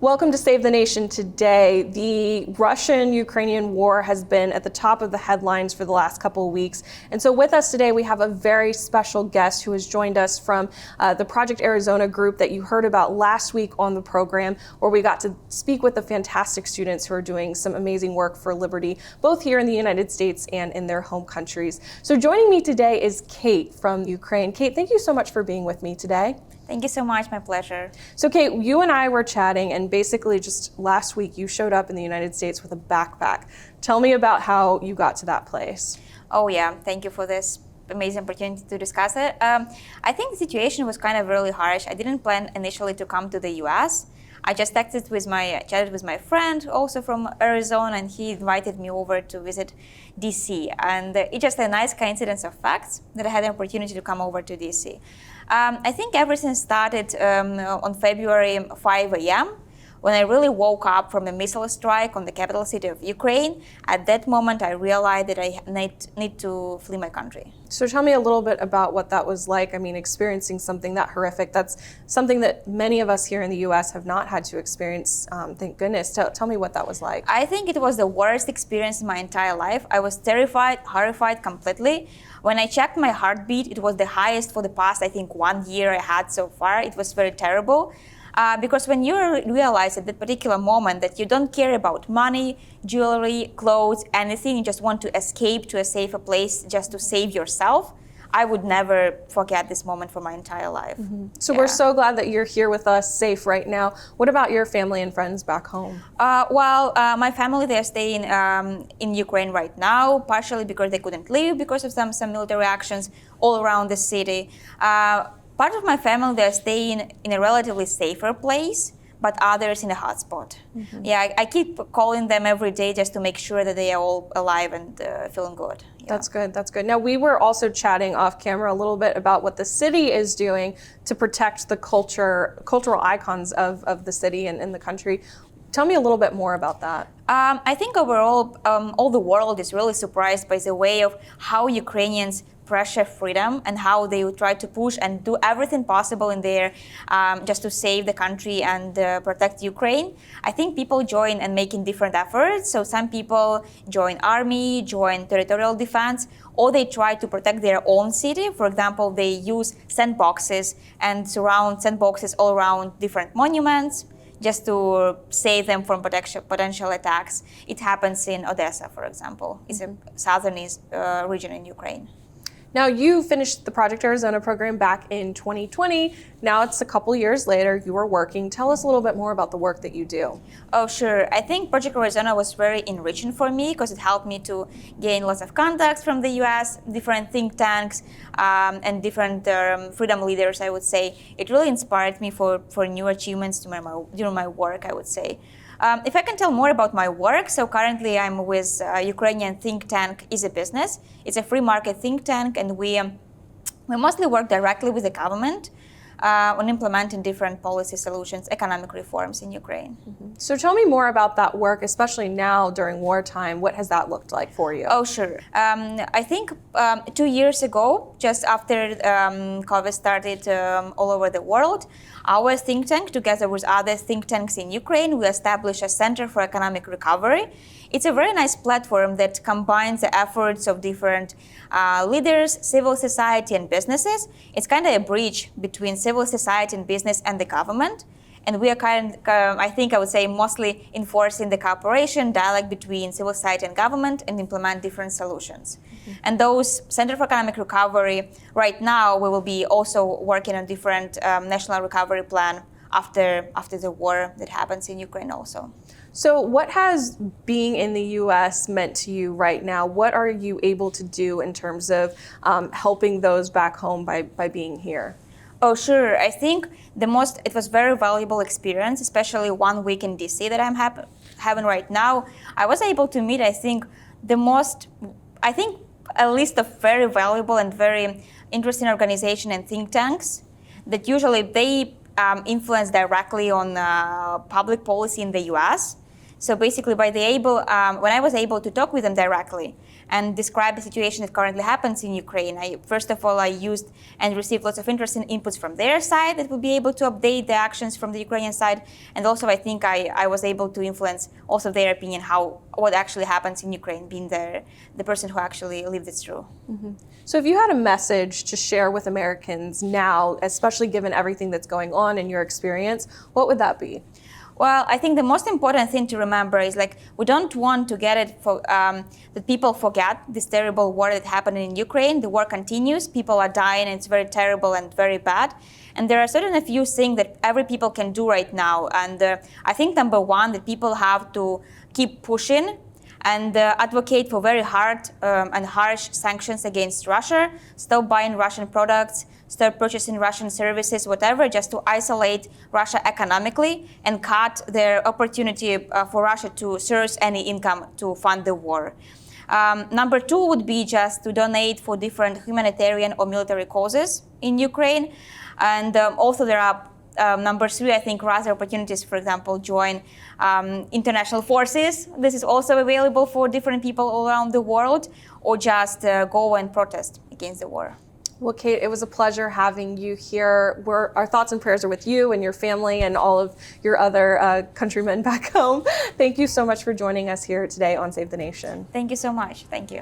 Welcome to Save the Nation today. The Russian-Ukrainian war has been at the top of the headlines for the last couple of weeks. And so with us today, we have a very special guest who has joined us from the Project Arizona group that you heard about last week on the program, where we got to speak with the fantastic students who are doing some amazing work for liberty, both here in the United States and in their home countries. So joining me today is Kate from Ukraine. Kate, thank you so much for being with me today. Thank you so much, my pleasure. So Kate, you and I were chatting, and basically just last week you showed up in the United States with a backpack. Tell me about how you got to that place. Oh yeah, thank you for this amazing opportunity to discuss it. I think the situation was kind of really harsh. I didn't plan initially to come to the US. I just chatted with my friend also from Arizona, and he invited me over to visit DC. And it's just a nice coincidence of facts that I had an opportunity to come over to DC. I think everything started on February 5 a.m. when I really woke up from a missile strike on the capital city of Ukraine. At that moment, I realized that I need to flee my country. So tell me a little bit about what that was like. I mean, experiencing something that horrific. That's something that many of us here in the US have not had to experience, thank goodness. Tell me what that was like. I think it was the worst experience in my entire life. I was terrified, horrified completely. When I checked my heartbeat, it was the highest for the past, I think, 1 year I had so far. It was very terrible. Because when you realize at that particular moment that you don't care about money, jewelry, clothes, anything, you just want to escape to a safer place just to save yourself, I would never forget this moment for my entire life. Mm-hmm. So we're so glad that you're here with us safe right now. What about your family and friends back home? My family, they're staying in Ukraine right now, partially because they couldn't leave because of some military actions all around the city. Part of my family, they're staying in a relatively safer place, but others in a hotspot. Mm-hmm. Yeah, I keep calling them every day just to make sure that they are all alive and feeling good. Yeah. That's good, that's good. Now, we were also chatting off camera a little bit about what the city is doing to protect the cultural icons of the city and the country. Tell me a little bit more about that. I think overall, all the world is really surprised by the way of how Ukrainians pressure freedom and how they would try to push and do everything possible in there just to save the country and protect Ukraine. I think people join and making different efforts. So some people join army, join territorial defense, or they try to protect their own city. For example, they use sandboxes and surround sandboxes all around different monuments just to save them from potential attacks. It happens in Odessa, for example. It's a southern region in Ukraine. Now, you finished the Project Arizona program back in 2020. Now it's a couple years later, you are working. Tell us a little bit more about the work that you do. Oh, sure. I think Project Arizona was very enriching for me because it helped me to gain lots of contacts from the US, different think tanks, and different freedom leaders, I would say. It really inspired me for new achievements during my work, I would say. If I can tell more about my work, so currently I'm with Ukrainian think tank EasyBusiness. It's a free market think tank, and we mostly work directly with the government on implementing different policy solutions, economic reforms in Ukraine. Mm-hmm. So tell me more about that work, especially now during wartime. What has that looked like for you? Oh, sure. I think 2 years ago, just after COVID started all over the world, our think tank, together with other think tanks in Ukraine, we established a Center for Economic Recovery. It's a very nice platform that combines the efforts of different leaders, civil society, and businesses. It's kind of a bridge between civil society and business and the government. And we are I would say, mostly enforcing the cooperation, dialogue between civil society and government, and implement different solutions. Mm-hmm. And those Center for Economic Recovery, right now, we will be also working on different national recovery plan after the war that happens in Ukraine also. So what has being in the U.S. meant to you right now? What are you able to do in terms of helping those back home by being here? Oh, sure. I think it was very valuable experience, especially 1 week in DC that I'm having right now. I was able to meet, a list of very valuable and very interesting organizations and think tanks that usually they influence directly on public policy in the US. So basically, when I was able to talk with them directly and describe the situation that currently happens in Ukraine, first of all, I used and received lots of interesting inputs from their side that would be able to update the actions from the Ukrainian side. And also, I think I was able to influence also their opinion, what actually happens in Ukraine, being the person who actually lived it through. Mm-hmm. So if you had a message to share with Americans now, especially given everything that's going on in your experience, what would that be? Well, I think the most important thing to remember is we don't want to get it that people forget this terrible war that happened in Ukraine. The war continues, people are dying, and it's very terrible and very bad. And there are certainly a few things that every people can do right now. And I think number one, that people have to keep pushing and advocate for very hard and harsh sanctions against Russia, stop buying Russian products, start purchasing Russian services, whatever, just to isolate Russia economically and cut their opportunity for Russia to source any income to fund the war. Number two would be just to donate for different humanitarian or military causes in Ukraine. And also there are number three, I think, rather opportunities, for example, join international forces. This is also available for different people all around the world, or just go and protest against the war. Well, Kate, it was a pleasure having you here. Our thoughts and prayers are with you and your family and all of your other countrymen back home. Thank you so much for joining us here today on Save the Nation. Thank you so much. Thank you.